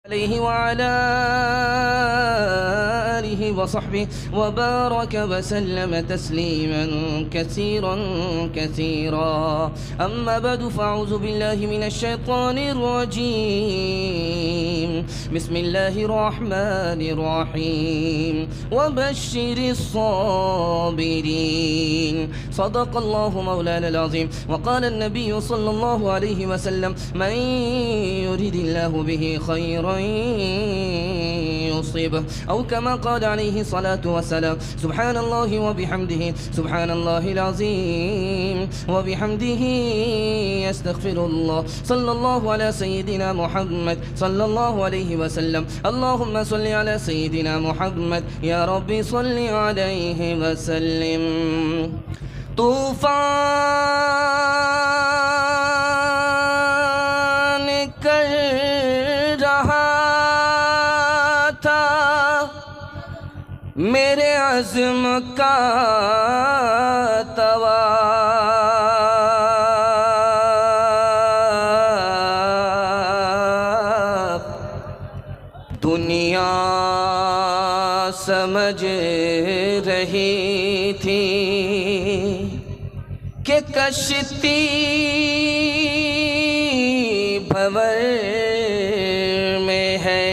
अलैहि वअला आलिहि वसहबिहि वबारक वसल्लम तस्लीमन कसीरन कसीरा। अम्मा बअदु फ़अऊज़ु बिल्लाहि मिनश शैतानिर रजीम। बिस्मिल्लाहिर रहमानिर रहीम। वबश्शिरिस साबिरीन। सदक़ल्लाहु मौलानल अज़ीम। वक़ाल अन्नबिय्यु सल्लल्लाहु अलैहि वसल्लम मन युरिदिल्लाहु बिहि खैरन युसिबह औ कमा क़ाल अलैहि सलातु वस्सलाम। सुब्हानल्लाहि व बिहम्दिहि सुब्हानल्लाहिल अज़ीम व बिहम्दिहि अस्तग़फिरुल्लाह। सल्लल्लाहु अला सय्यिदिना मुहम्मद सल्लल्लाहु अलैहि वसल्लम। अल्लाहुम्मा सल्लि अला सय्यिदिना मुहम्मद या रब्बी सल्लि अलैहि वसल्लिम। तूफ़ान कर रहा था मेरे अज़्म का तवाफ़। दुनिया समझ रही थी कि कश्ती भंवर में है,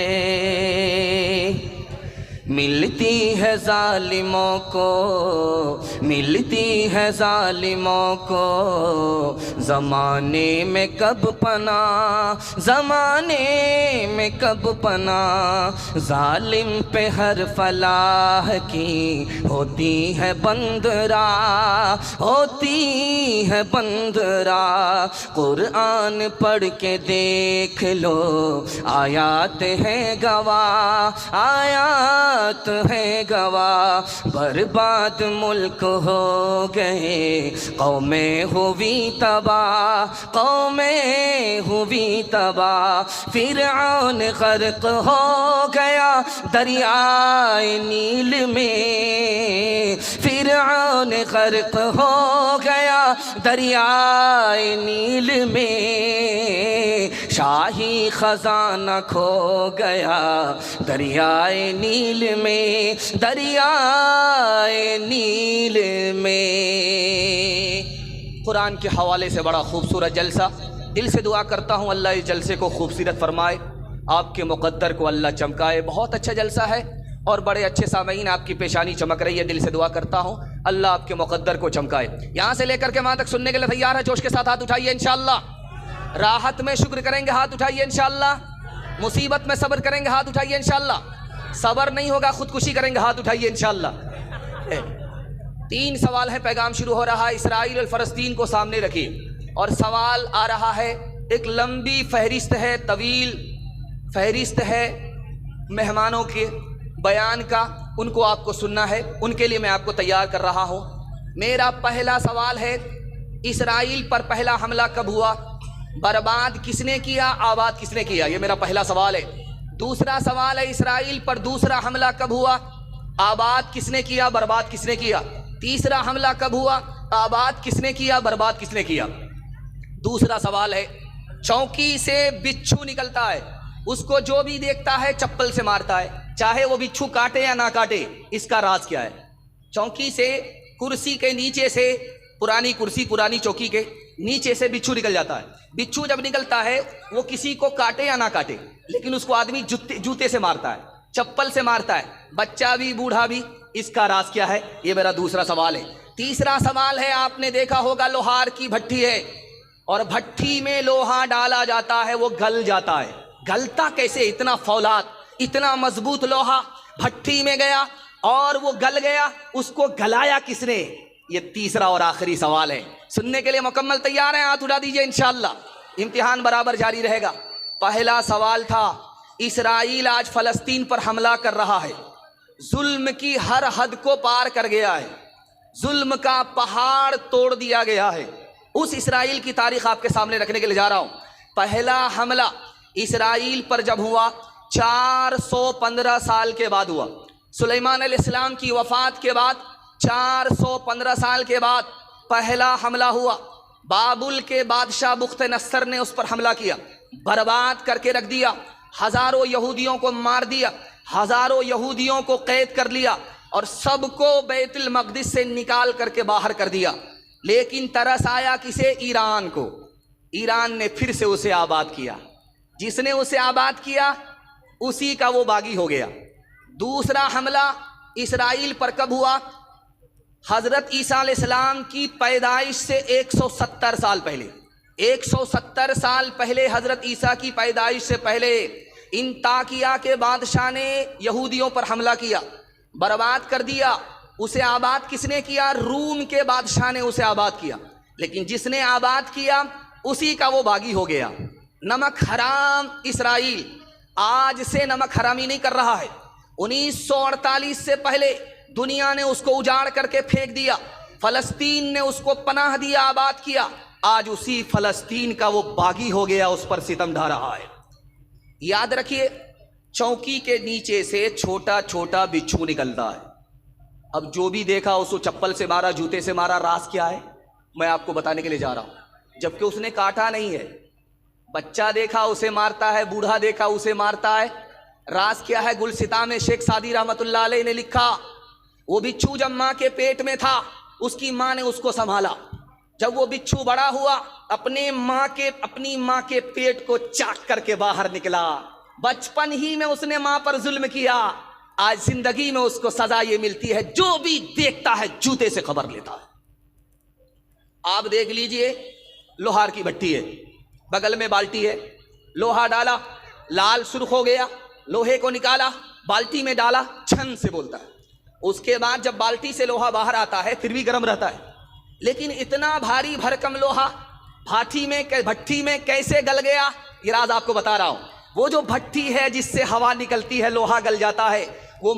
मिलती है ज़ालिमों को, मिलती है ज़ालिमों को ज़माने में कब पना, ज़माने में कब पना। ज़ालिम पे हर फलाह की होती है बंदरा, होती है बंदरा। कुरान पढ़ के देख लो, आयात है गवाह, आयात है गवाह। बर्बाद मुल्क हो गए, कौमें हुई तबाह, कौमें हुई तबाह। फिरऔन गर्क हो गया दरियाए नील में, फिरऔन गर्क हो गया दरियाए नील में। शाही खजाना खो गया दरियाए नील में, दरियाए नील में। कुरान के हवाले से बड़ा खूबसूरत जलसा। दिल से दुआ करता हूँ अल्लाह इस जलसे को खूबसूरत फरमाए, आपके मुक़द्दर को अल्लाह चमकाए। बहुत अच्छा जलसा है और बड़े अच्छे सामईन, आपकी पेशानी चमक रही है। दिल से दुआ करता हूँ अल्लाह आपके मुक़द्दर को चमकाए। यहाँ से लेकर के वहाँ तक सुनने के लिए तैयार है? जोश के साथ हाथ उठाइए इंशाअल्लाह। राहत में शुक्र करेंगे, हाथ उठाइए इंशाअल्लाह। मुसीबत में सब्र करेंगे, हाथ उठाइए इंशाअल्लाह। सब्र नहीं होगा खुदकुशी करेंगे, हाथ उठाइए इंशाअल्लाह। 3 सवाल है, पैगाम शुरू हो रहा है। इसराइल और फ़लस्तीन को सामने रखिए और सवाल आ रहा है। एक लंबी फहरिस्त है, तवील फहरिस्त है मेहमानों के बयान का, उनको आपको सुनना है। उनके लिए मैं आपको तैयार कर रहा हूँ। मेरा पहला सवाल है, इसराइल पर पहला हमला कब हुआ? बर्बाद किसने किया, आबाद किसने किया? ये मेरा पहला सवाल है। दूसरा सवाल है, इसराइल पर दूसरा हमला कब हुआ? आबाद किसने किया, बर्बाद किसने किया? तीसरा हमला कब हुआ? आबाद किसने किया, बर्बाद किसने किया? दूसरा सवाल है, चौकी से बिच्छू निकलता है, उसको जो भी देखता है चप्पल से मारता है, चाहे वो बिच्छू काटे या ना काटे। इसका राज क्या है? चौकी से, कुर्सी के नीचे से, पुरानी कुर्सी पुरानी चौकी के नीचे से बिच्छू निकल जाता है। बिच्छू जब निकलता है वो किसी को काटे या ना काटे, लेकिन उसको आदमी जूते से मारता है, चप्पल से मारता है, बच्चा भी बूढ़ा भी। इसका राज क्या है? ये मेरा दूसरा सवाल है। तीसरा सवाल है, आपने देखा होगा लोहार की भट्टी है और भट्टी में लोहा डाला जाता है, वो गल जाता है। गलता कैसे? इतना फौलाद, इतना मजबूत लोहा भट्टी में गया और वो गल गया, उसको गलाया किसने? ये तीसरा और आखिरी सवाल है। सुनने के लिए मुकम्मल तैयार हैं? हाथ उठा दीजिए इंशाअल्लाह। इम्तिहान बराबर जारी रहेगा। पहला सवाल था, इसराइल आज फ़लस्तीन पर हमला कर रहा है, जुल्म की हर हद को पार कर गया है, जुल्म का पहाड़ तोड़ दिया गया है। उस इसराइल की तारीख आपके सामने रखने के लिए जा रहा हूं। पहला हमला इसराइल पर जब हुआ 415 साल के बाद हुआ। सुलेमान अलैहिस्सलाम की वफात के बाद 415 साल के बाद पहला हमला हुआ। बाबुल के बादशाह बुख्त नस्सर ने उस पर हमला किया, बर्बाद करके रख दिया। हजारों यहूदियों को मार दिया, हजारों यहूदियों को कैद कर लिया और सबको बैतुल मक़दिस से निकाल करके बाहर कर दिया। लेकिन तरस आया किसे? ईरान को। ईरान ने फिर से उसे आबाद किया। जिसने उसे आबाद किया उसी का वो बागी हो गया। दूसरा हमला इसराइल पर कब हुआ? हजरत ईसा अलैहिस्सलाम की पैदाइश से 170 साल पहले, 170 साल पहले हजरत ईसा की पैदाइश से पहले इन ताकिया के बादशाह ने यहूदियों पर हमला किया, बर्बाद कर दिया। उसे आबाद किसने किया? रूम के बादशाह ने उसे आबाद किया। लेकिन जिसने आबाद किया उसी का वो बागी हो गया। नमक हराम इसराइल आज से नमक हरामी नहीं कर रहा है। 1948 से पहले दुनिया ने उसको उजाड़ करके फेंक दिया, फलस्तीन ने उसको पनाह दिया, आबाद किया। आज उसी फलस्तीन का वो बागी हो गया, उस पर सितम ढा रहा है। याद रखिए, चौकी के नीचे से छोटा छोटा बिच्छू निकलता है। अब जो भी देखा उसको चप्पल से मारा, जूते से मारा। राज क्या है मैं आपको बताने के लिए जा रहा हूं, जबकि उसने काटा नहीं है। बच्चा देखा उसे मारता है, बूढ़ा देखा उसे मारता है। राज क्या है? गुलसिता में शेख सादी रहमतुल्लाह अलैह ने लिखा, वो बिच्छू जब माँ के पेट में था उसकी माँ ने उसको संभाला। जब वो बिच्छू बड़ा हुआ अपनी माँ के पेट को चाक करके बाहर निकला। बचपन ही में उसने माँ पर जुल्म किया। आज जिंदगी में उसको सजा ये मिलती है, जो भी देखता है जूते से खबर लेता है। आप देख लीजिए, लोहार की भट्टी है, बगल में बाल्टी है, लोहा डाला, लाल सुर्ख हो गया, लोहे को निकाला, बाल्टी में डाला, छन से बोलता है। उसके बाद जब बाल्टी से लोहा बाहर आता है फिर भी गर्म रहता है। लेकिन इतना भारी भरकम लोहा भट्टी में कैसे गल गया, ये राज आपको बता रहा हूं। वो जो भट्टी है जिससे हवा निकलती है, लोहा गल जाता है, वो